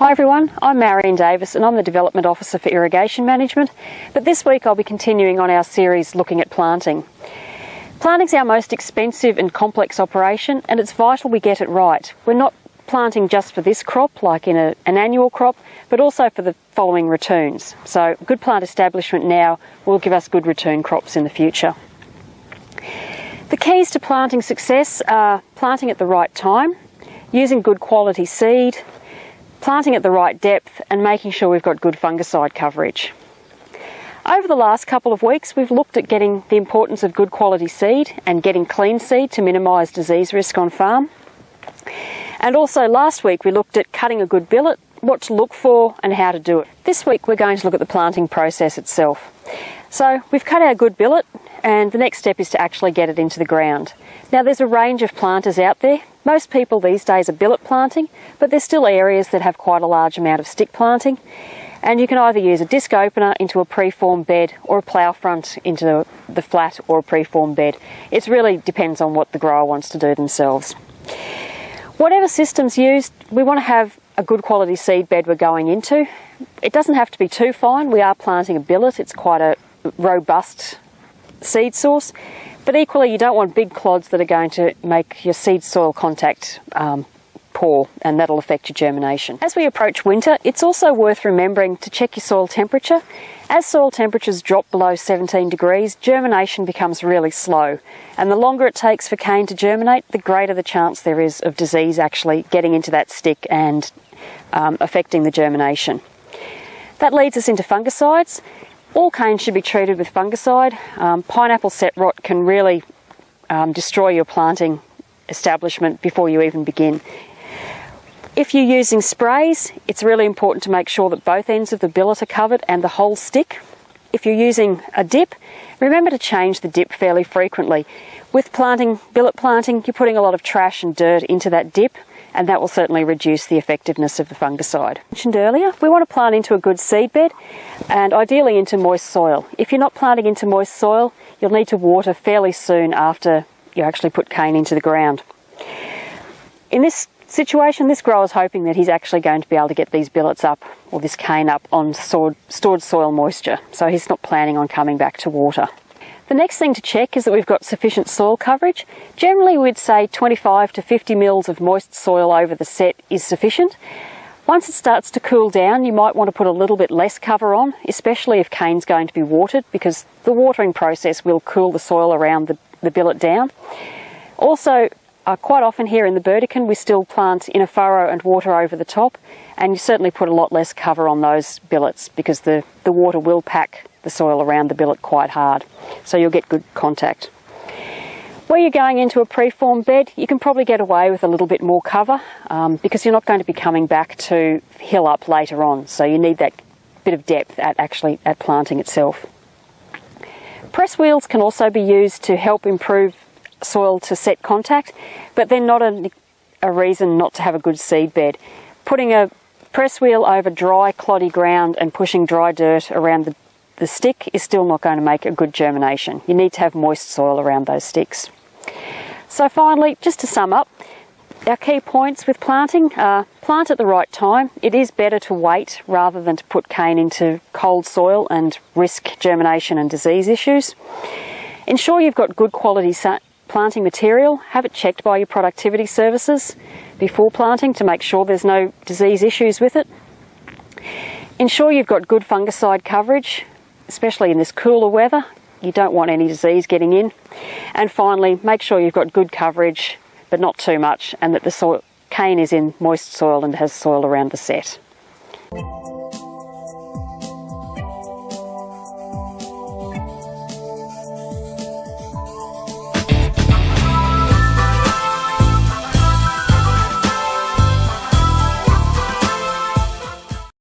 Hi everyone, I'm Marian Davis and I'm the Development Officer for Irrigation Management, but this week I'll be continuing on our series looking at planting. Planting's our most expensive and complex operation, and it's vital we get it right. We're not planting just for this crop, like in an annual crop, but also for the following returns. So good plant establishment now will give us good return crops in the future. The keys to planting success are planting at the right time, using good quality seed, planting at the right depth, and making sure we've got good fungicide coverage. Over the last couple of weeks, we've looked at getting the importance of good quality seed and getting clean seed to minimise disease risk on farm. And also last week we looked at cutting a good billet, what to look for and how to do it. This week we're going to look at the planting process itself. So we've cut our good billet, and the next step is to actually get it into the ground. Now there's a range of planters out there. Most people these days are billet planting, but there's still areas that have quite a large amount of stick planting. And you can either use a disc opener into a preformed bed or a plough front into the flat or a preformed bed. It really depends on what the grower wants to do themselves. Whatever system's used, we want to have a good quality seed bed we're going into. It doesn't have to be too fine. We are planting a billet. It's quite a robust seed source, but equally you don't want big clods that are going to make your seed soil contact poor, and that'll affect your germination. As we approach winter, it's also worth remembering to check your soil temperature. As soil temperatures drop below 17 degrees, germination becomes really slow, and the longer it takes for cane to germinate, the greater the chance there is of disease actually getting into that stick and affecting the germination. That leads us into fungicides. All cane should be treated with fungicide. Pineapple set rot can really destroy your planting establishment before you even begin. If you're using sprays, it's really important to make sure that both ends of the billet are covered and the whole stick. If you're using a dip, remember to change the dip fairly frequently. With billet planting, you're putting a lot of trash and dirt into that dip, and that will certainly reduce the effectiveness of the fungicide. As mentioned earlier, we want to plant into a good seed bed and ideally into moist soil. If you're not planting into moist soil, you'll need to water fairly soon after you actually put cane into the ground. In this situation, this grower's hoping that he's actually going to be able to get these billets up, or this cane up, on stored soil moisture, so he's not planning on coming back to water. The next thing to check is that we've got sufficient soil coverage. Generally we'd say 25 to 50 mils of moist soil over the set is sufficient. Once it starts to cool down, you might want to put a little bit less cover on, especially if cane's going to be watered, because the watering process will cool the soil around the billet down. Also, quite often here in the Burdekin we still plant in a furrow and water over the top, and you certainly put a lot less cover on those billets because the water will pack the soil around the billet quite hard, so you'll get good contact. Where you're going into a preformed bed, you can probably get away with a little bit more cover because you're not going to be coming back to hill up later on, so you need that bit of depth at planting itself. Press wheels can also be used to help improve soil to set contact, but they're not a reason not to have a good seed bed. Putting a press wheel over dry cloddy ground and pushing dry dirt around the stick is still not going to make a good germination. You need to have moist soil around those sticks. So finally, just to sum up, our key points with planting are plant at the right time. It is better to wait rather than to put cane into cold soil and risk germination and disease issues. Ensure you've got good quality planting material. Have it checked by your productivity services before planting to make sure there's no disease issues with it. Ensure you've got good fungicide coverage, especially in this cooler weather. You don't want any disease getting in. And finally, make sure you've got good coverage, but not too much, and that the cane is in moist soil and has soil around the set.